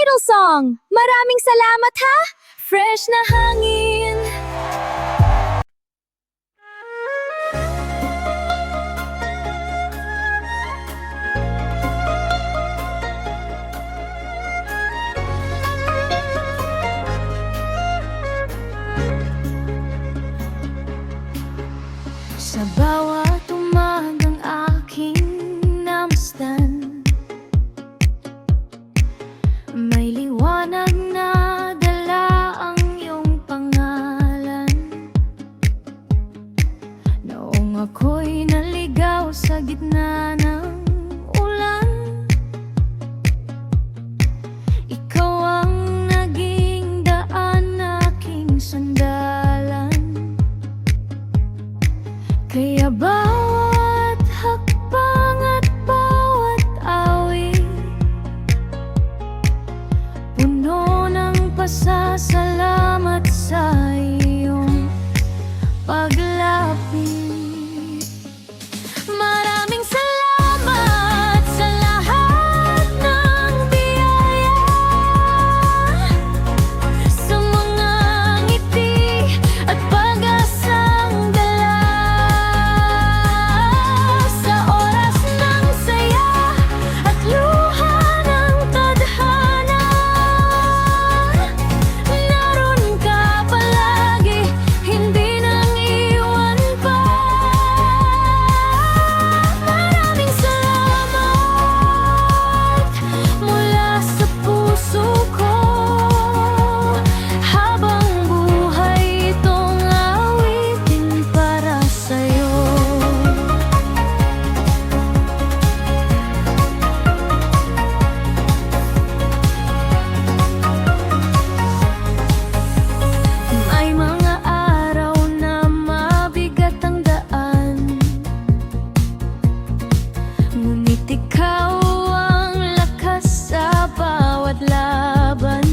title song! Maraming salamat ha! Fresh na hangin! Sa bawat umagang aking namasdan, may liwanag na dala ang iyong pangalan. Noong ako'y naligaw sa gitna ng ulan, ikaw ang naging daan na aking sandalan. Kaya bawat hakbang at bawat awit, puno ng pasasalamat sa iyong paglapit. Maraming salamat sa lahat ng biyaya, sa mga ngiti at pag-asang dala, sa oras ng saya at luha ng tadhana. Naroon ka palagi, hindi nang iwan pa. Maraming salamat mula sa puso ko, habang buhay itong awitin para sa'yo. May mga araw na mabigat ang daan, ngunit ikaw ang lakas sa bawat laban.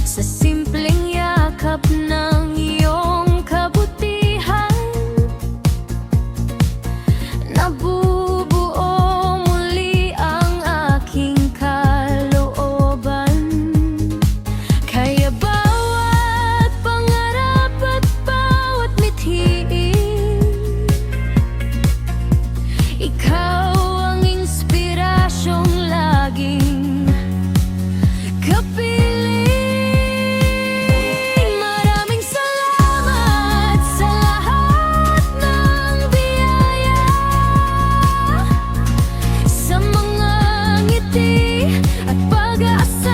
Sa simpleng yakap ng iyong kabutihan, nabubuo muli ang aking kalooban. Kaya bawat pangarap at bawat mithiin, ikaw ang inspirasyong laging kapiling. Maraming salamat sa lahat ng biyaya, sa mga ngiti at pag-asa.